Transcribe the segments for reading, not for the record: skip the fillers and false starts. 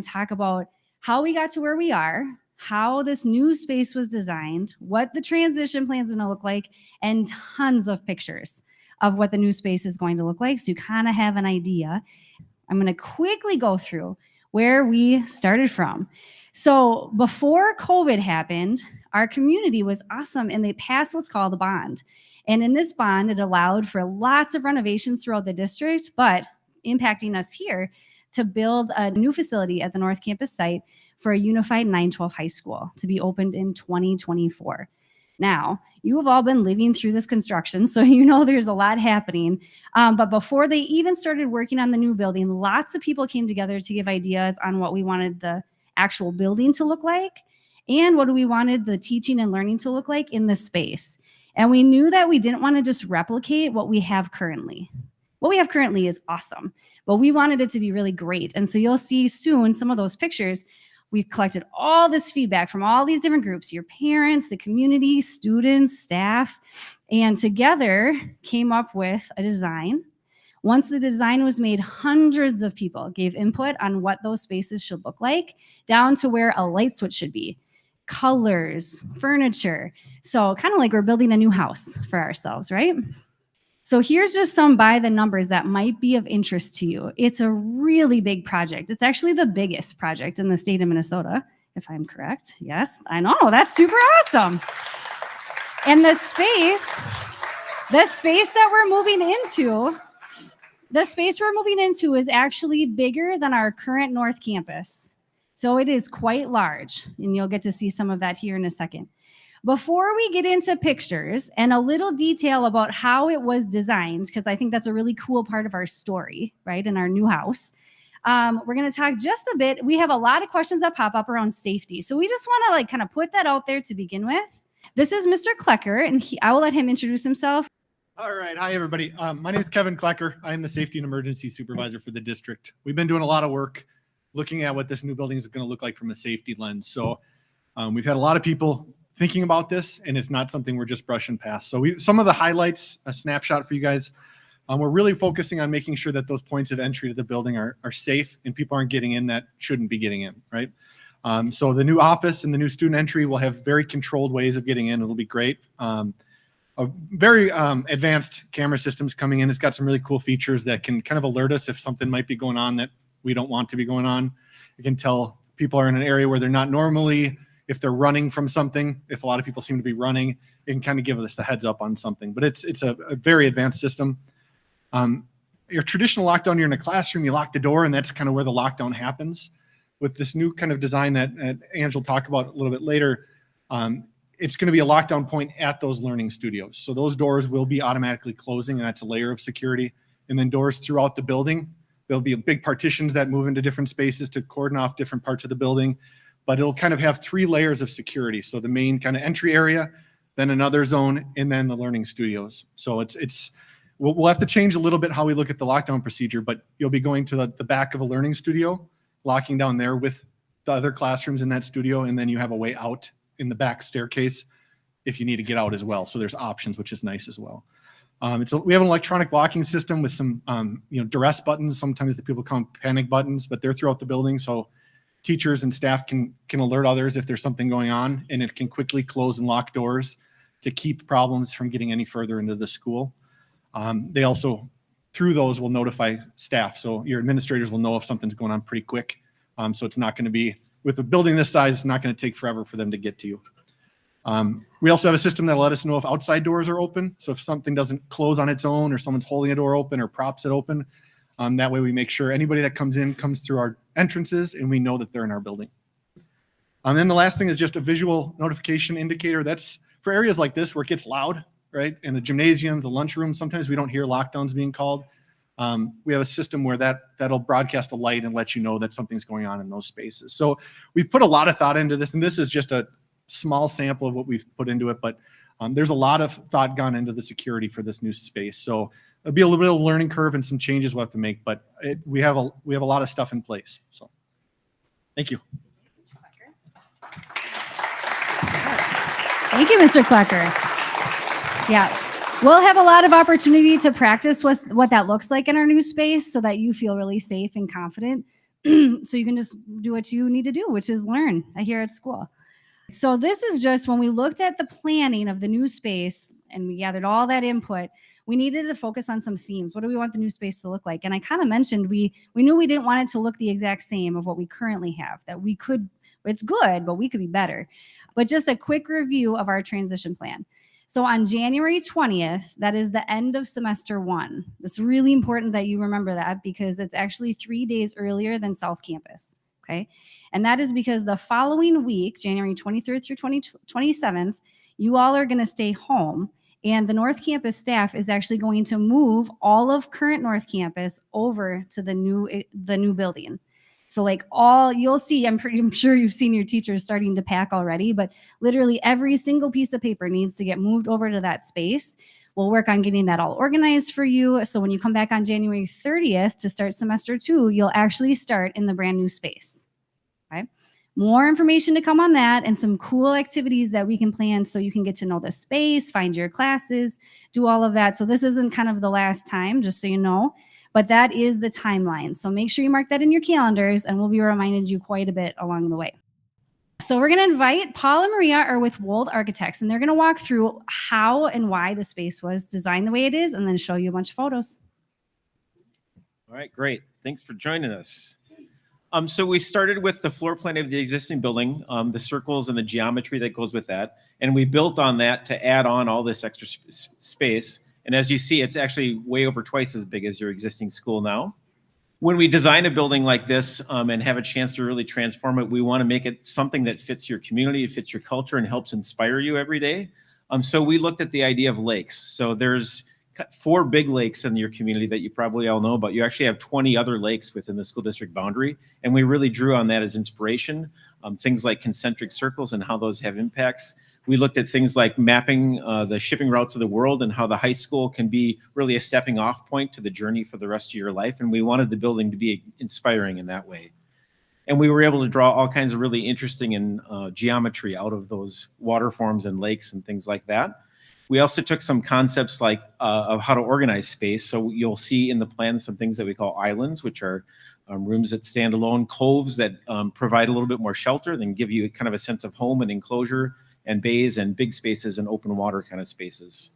to talk about how we got to where we are, how this new space was designed, what the transition plan is going to look like, and tons of pictures of what the new space is going to look like, so you kind of have an idea. I'm going to quickly go through where we started from. So before COVID happened, our community was awesome, and they passed what's called a bond. And in this bond, it allowed for lots of renovations throughout the district, but impacting us here to build a new facility at the North Campus site for a unified 912 high school to be opened in 2024. Now, you have all been living through this construction, so you know there's a lot happening. But before they even started working on the new building, lots of people came together to give ideas on what we wanted the actual building to look like and what we wanted the teaching and learning to look like in the space. And we knew that we didn't want to just replicate what we have currently. What we have currently is awesome, but we wanted it to be really great. And so you'll see soon some of those pictures. We collected all this feedback from all these different groups, your parents, the community, students, staff, and together came up with a design. Once the design was made, hundreds of people gave input on what those spaces should look like, down to where a light switch should be, colors, furniture. So kind of like we're building a new house for ourselves, right? So here's just some by the numbers that might be of interest to you. It's a really big project. It's actually the biggest project in the state of Minnesota, if I'm correct. Yes, I know, that's super awesome. And the space that we're moving into is actually bigger than our current North Campus. So it is quite large, and you'll get to see some of that here in a second. Before we get into pictures and a little detail about how it was designed, because I think that's a really cool part of our story, right, in our new house, we're going to talk just a bit. We have a lot of questions that pop up around safety. So we just want to kind of put that out there to begin with. This is Mr. Klecker, and I will let him introduce himself. All right. Hi, everybody. My name is Kevin Klecker. I am the Safety and Emergency Supervisor for the district. We've been doing a lot of work looking at what this new building is going to look like from a safety lens. So we've had a lot of people thinking about this, and it's not something we're just brushing past. So some of the highlights, a snapshot for you guys. We're really focusing on making sure that those points of entry to the building are safe and people aren't getting in that shouldn't be getting in, right? So the new office and the new student entry will have very controlled ways of getting in. It'll be great. A very advanced camera systems coming in. It's got some really cool features that can kind of alert us if something might be going on that we don't want to be going on. You can tell people are in an area where they're not normally. If they're running from something, if a lot of people seem to be running, it can kind of give us a heads up on something. But it's a very advanced system. Your traditional lockdown, you're in a classroom, you lock the door, and that's kind of where the lockdown happens. With this new kind of design that Angela will talk about a little bit later, it's going to be a lockdown point at those learning studios. So those doors will be automatically closing, and that's a layer of security. And then doors throughout the building. There'll be big partitions that move into different spaces to cordon off different parts of the building. But it'll kind of have 3 layers of security. So the main kind of entry area, then another zone, and then the learning studios. So we'll have to change a little bit how we look at the lockdown procedure, but you'll be going to the back of a learning studio, locking down there with the other classrooms in that studio, and then you have a way out in the back staircase if you need to get out as well. So there's options, which is nice as well. We have an electronic locking system with some duress buttons. Sometimes the people call them panic buttons, but they're throughout the building. So teachers and staff can alert others if there's something going on, and it can quickly close and lock doors to keep problems from getting any further into the school. They also, through those, will notify staff. So your administrators will know if something's going on pretty quick. So it's not going to be, with a building this size, it's not going to take forever for them to get to you. We also have a system that will let us know if outside doors are open. So if something doesn't close on its own, or someone's holding a door open or props it open, that way we make sure anybody that comes in comes through our entrances, and we know that they're in our building. And then the last thing is just a visual notification indicator. That's for areas like this where it gets loud, right? In the gymnasium, the lunchroom, sometimes we don't hear lockdowns being called. We have a system where that'll broadcast a light and let you know that something's going on in those spaces. So we've put a lot of thought into this, and this is just a small sample of what we've put into it, but there's a lot of thought gone into the security for this new space. So it'll be a little bit of a learning curve and some changes we'll have to make, but we have a lot of stuff in place. So thank you. Thank you, Mr. Klecker. Yeah, we'll have a lot of opportunity to practice what that looks like in our new space so that you feel really safe and confident. So you can just do what you need to do, which is learn here at school. So this is just when we looked at the planning of the new space and we gathered all that input, we needed to focus on some themes. What do we want the new space to look like? And I kind of mentioned we knew we didn't want it to look the exact same of what we currently have, that we could, it's good, but we could be better. But just a quick review of our transition plan. So on January 20th, that is the end of semester 1. It's really important that you remember that because it's actually 3 days earlier than South Campus. Okay. And that is because the following week, January 23rd through 27th, you all are going to stay home. And the North Campus staff is actually going to move all of current North Campus over to the new building. So like you'll see, I'm sure you've seen your teachers starting to pack already, but literally every single piece of paper needs to get moved over to that space. We'll work on getting that all organized for you. So when you come back on January 30th to start semester 2, you'll actually start in the brand new space. Okay. More information to come on that and some cool activities that we can plan so you can get to know the space, find your classes, do all of that. So this isn't kind of the last time, just so you know, but that is the timeline. So make sure you mark that in your calendars and we'll be reminding you quite a bit along the way. So we're going to invite Paul and Maria are with Wold Architects, and they're going to walk through how and why the space was designed the way it is, and then show you a bunch of photos. All right, great. Thanks for joining us. So we started with the floor plan of the existing building, the circles and the geometry that goes with that, and we built on that to add on all this extra space. And as you see, it's actually way over twice as big as your existing school now. When we design a building like this and have a chance to really transform it, we want to make it something that fits your community, it fits your culture, and helps inspire you every day. So we looked at the idea of lakes. So there's 4 big lakes in your community that you probably all know about. You actually have 20 other lakes within the school district boundary, and we really drew on that as inspiration. Things like concentric circles and how those have impacts. We looked at things like mapping the shipping routes of the world and how the high school can be really a stepping off point to the journey for the rest of your life. And we wanted the building to be inspiring in that way. And we were able to draw all kinds of really interesting and geometry out of those water forms and lakes and things like that. We also took some concepts like of how to organize space. So you'll see in the plan some things that we call islands, which are rooms that stand alone, coves that provide a little bit more shelter, then give you kind of a sense of home and enclosure, and bays and big spaces and open water kind of spaces.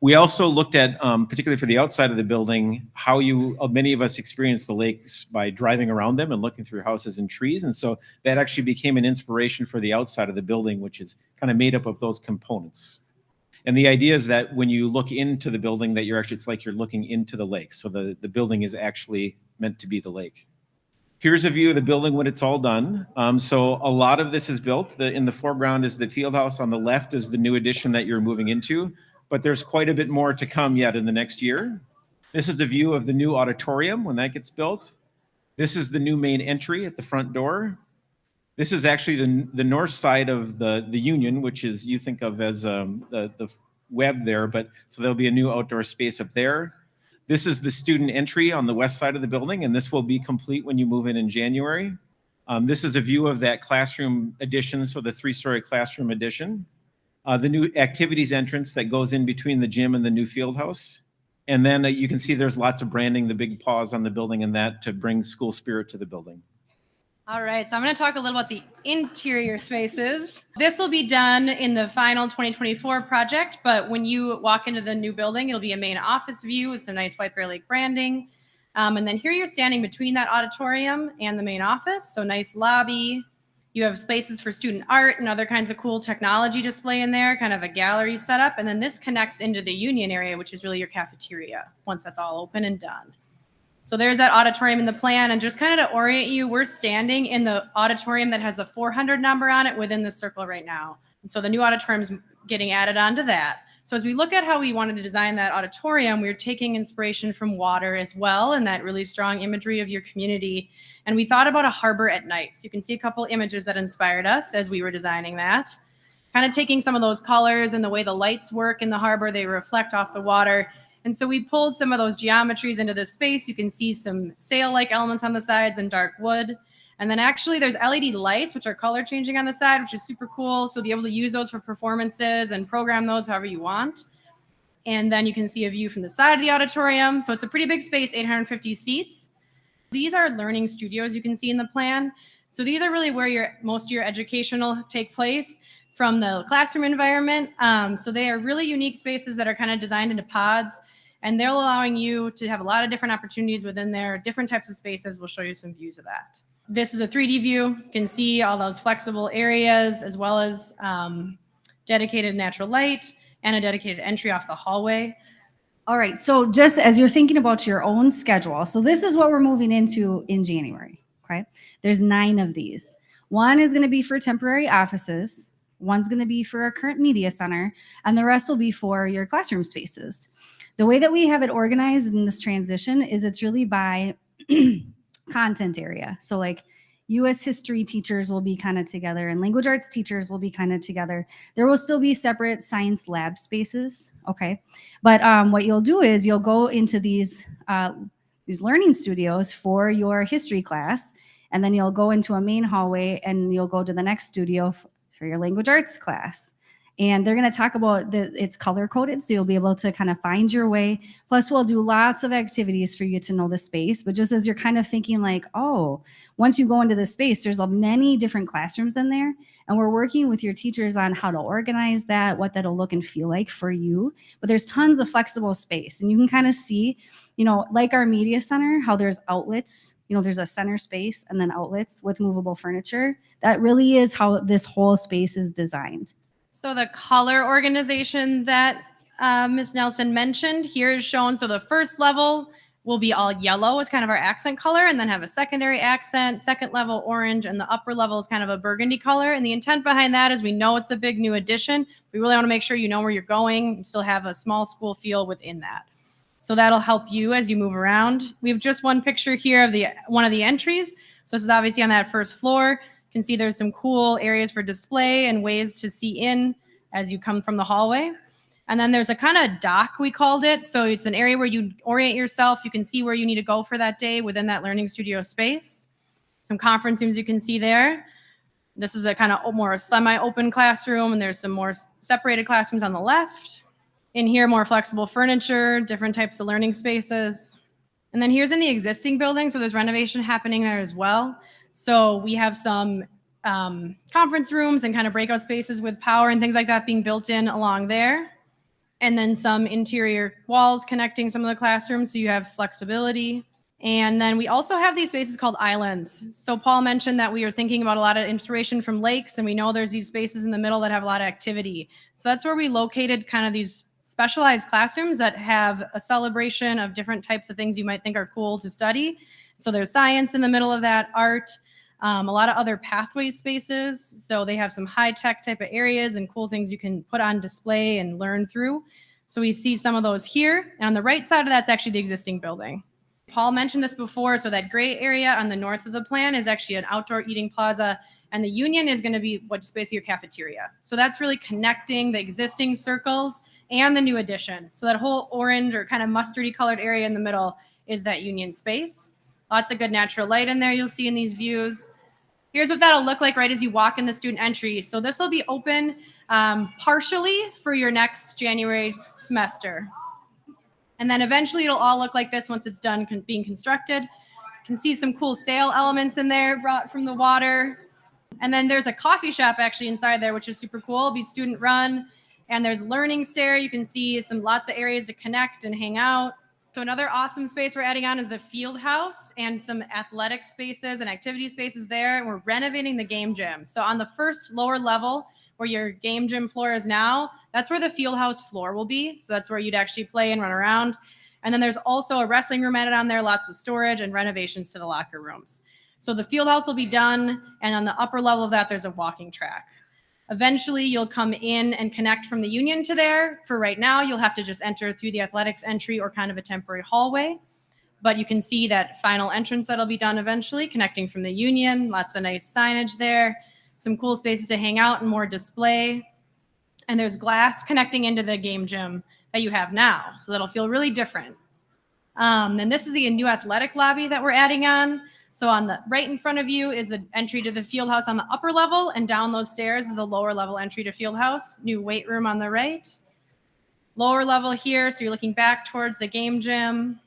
We also looked at, particularly for the outside of the building, how many of us experience the lakes by driving around them and looking through houses and trees. And so that actually became an inspiration for the outside of the building, which is kind of made up of those components. And the idea is that when you look into the building, that it's like you're looking into the lake. So the building is actually meant to be the lake. Here's a view of the building when it's all done. So a lot of this is built. In the foreground is the field house. On the left is the new addition that you're moving into. But there's quite a bit more to come yet in the next year. This is a view of the new auditorium when that gets built. This is the new main entry at the front door. This is actually the north side of the Union, which is you think of as the web there. But so there'll be a new outdoor space up there. This is the student entry on the west side of the building, and this will be complete when you move in January. This is a view of that classroom addition, so the 3-story classroom addition. The new activities entrance that goes in between the gym and the new field house. And then you can see there's lots of branding, the big paws on the building and that to bring school spirit to the building. All right, so I'm going to talk a little about the interior spaces. This will be done in the final 2024 project, but when you walk into the new building, it'll be a main office view with some nice White Bear Lake branding. And then here you're standing between that auditorium and the main office, so nice lobby. You have spaces for student art and other kinds of cool technology display in there, kind of a gallery setup. And then this connects into the union area, which is really your cafeteria once that's all open and done. So there's that auditorium in the plan. And just kind of to orient you, we're standing in the auditorium that has a 400 number on it within the circle right now. And so the new auditorium is getting added onto that. So as we look at how we wanted to design that auditorium, we're taking inspiration from water as well and that really strong imagery of your community. And we thought about a harbor at night. So you can see a couple images that inspired us as we were designing that. Kind of taking some of those colors and the way the lights work in the harbor, they reflect off the water. And so we pulled some of those geometries into this space. You can see some sail-like elements on the sides and dark wood. And then actually there's LED lights, which are color changing on the side, which is super cool. So you'll be able to use those for performances and program those however you want. And then you can see a view from the side of the auditorium. So it's a pretty big space, 850 seats. These are learning studios you can see in the plan. So these are really where most of your educational take place from the classroom environment. So they are really unique spaces that are kind of designed into pods, and they're allowing you to have a lot of different opportunities within there, different types of spaces. We'll show you some views of that. This is a 3D view. You can see all those flexible areas as well as dedicated natural light and a dedicated entry off the hallway. All right, so just as you're thinking about your own schedule, so this is what we're moving into in January, okay? There's 9 of these. One is gonna be for temporary offices, one's gonna be for our current media center, and the rest will be for your classroom spaces. The way that we have it organized in this transition is it's really by content area. So like US history teachers will be kind of together and language arts teachers will be kind of together. There will still be separate science lab spaces, okay? But what you'll do is you'll go into these learning studios for your history class, and then you'll go into a main hallway and you'll go to the next studio for your language arts class. And they're going to talk about it's color coded, so you'll be able to kind of find your way. Plus, we'll do lots of activities for you to know the space. But just as you're kind of thinking like, oh, once you go into the space, there's many different classrooms in there. And we're working with your teachers on how to organize that, what that'll look and feel like for you. But there's tons of flexible space. And you can kind of see, you know, like our media center, how there's outlets. You know, there's a center space and then outlets with movable furniture. That really is how this whole space is designed. So the color organization that Ms. Nelson mentioned here is shown. So the first level will be all yellow as kind of our accent color, and then have a secondary accent, second level orange, and the upper level is kind of a burgundy color. And the intent behind that is we know it's a big new addition. We really want to make sure you know where you're going. You still have a small school feel within that. So that'll help you as you move around. We have just one picture here of one of the entries. So this is obviously on that first floor. You can see there's some cool areas for display and ways to see in as you come from the hallway. And then there's a kind of dock, we called it. So it's an area where you orient yourself. You can see where you need to go for that day within that learning studio space. Some conference rooms you can see there. This is a kind of more semi-open classroom, and there's some more separated classrooms on the left. In here, more flexible furniture, different types of learning spaces. And then here's in the existing building, so there's renovation happening there as well. So we have some conference rooms and kind of breakout spaces with power and things like that being built in along there. And then some interior walls connecting some of the classrooms so you have flexibility. And then we also have these spaces called islands. So Paul mentioned that we are thinking about a lot of inspiration from lakes, and we know there's these spaces in the middle that have a lot of activity. So that's where we located kind of these specialized classrooms that have a celebration of different types of things you might think are cool to study. So there's science in the middle of that, art, a lot of other pathway spaces. So they have some high-tech type of areas and cool things you can put on display and learn through. So we see some of those here. And on the right side of that's actually the existing building. Paul mentioned this before. So that gray area on the north of the plan is actually an outdoor eating plaza. And the Union is going to be what's basically your cafeteria. So that's really connecting the existing circles and the new addition. So that whole orange or kind of mustardy colored area in the middle is that Union space. Lots of good natural light in there you'll see in these views. Here's what that'll look like right as you walk in the student entry. So this will be open partially for your next January semester. And then eventually it'll all look like this once it's done being constructed. You can see some cool sail elements in there brought from the water. And then there's a coffee shop actually inside there, which is super cool. It'll be student run. And there's learning stair. You can see lots of areas to connect and hang out. So another awesome space we're adding on is the field house and some athletic spaces and activity spaces there. And we're renovating the game gym. So on the first lower level where your game gym floor is now, that's where the field house floor will be. So that's where you'd actually play and run around. And then there's also a wrestling room added on there, lots of storage and renovations to the locker rooms. So the field house will be done. And on the upper level of that, there's a walking track. Eventually, you'll come in and connect from the Union to there. For right now, you'll have to just enter through the athletics entry or kind of a temporary hallway. But you can see that final entrance that'll be done eventually, connecting from the Union. Lots of nice signage there. Some cool spaces to hang out and more display. And there's glass connecting into the game gym that you have now. So that'll feel really different. And this is the new athletic lobby that we're adding on. So on the right in front of you is the entry to the field house on the upper level, and down those stairs is the lower level entry to field house. New weight room on the right. Lower level here, so you're looking back towards the game gym.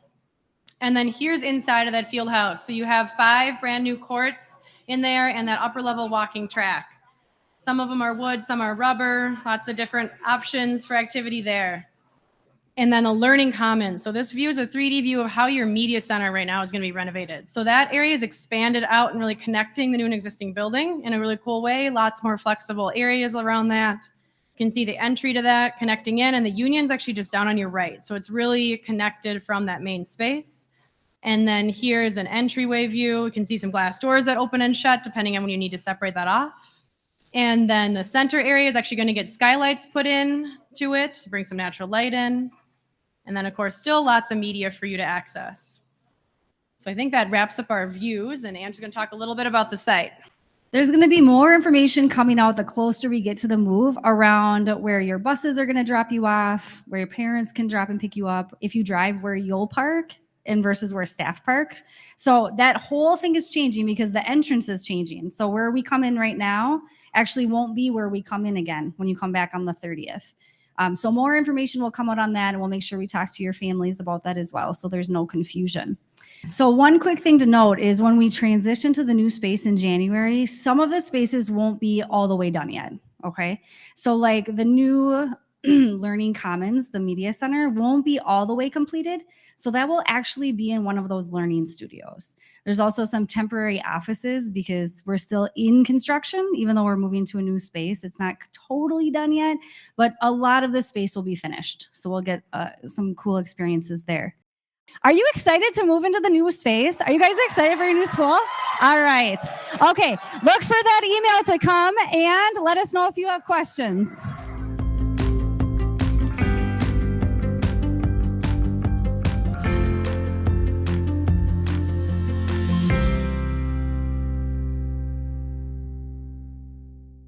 And then here's inside of that field house. So you have 5 brand new courts in there and that upper level walking track. Some of them are wood, some are rubber, lots of different options for activity there. And then the learning commons. So this view is a 3D view of how your media center right now is going to be renovated. So that area is expanded out and really connecting the new and existing building in a really cool way. Lots more flexible areas around that. You can see the entry to that connecting in, and the union's actually just down on your right. So it's really connected from that main space. And then here's an entryway view. You can see some glass doors that open and shut depending on when you need to separate that off. And then the center area is actually going to get skylights put in to it to bring some natural light in. And then, of course, still lots of media for you to access. So I think that wraps up our views, and Andrew's going to talk a little bit about the site. There's going to be more information coming out the closer we get to the move around where your buses are going to drop you off, where your parents can drop and pick you up, if you drive where you'll park and versus where staff parks. So that whole thing is changing because the entrance is changing. So where we come in right now actually won't be where we come in again when you come back on the 30th. So more information will come out on that, and we'll make sure we talk to your families about that as well, so there's no confusion. So one quick thing to note is when we transition to the new space in January, some of the spaces won't be all the way done yet, okay? So like the new Learning Commons, the media center, won't be all the way completed. So that will actually be in one of those learning studios. There's also some temporary offices because we're still in construction, even though we're moving to a new space. It's not totally done yet, but a lot of the space will be finished. So we'll get some cool experiences there. Are you excited to move into the new space? Are you guys excited for your new school? All right. Okay. Look for that email to come and let us know if you have questions.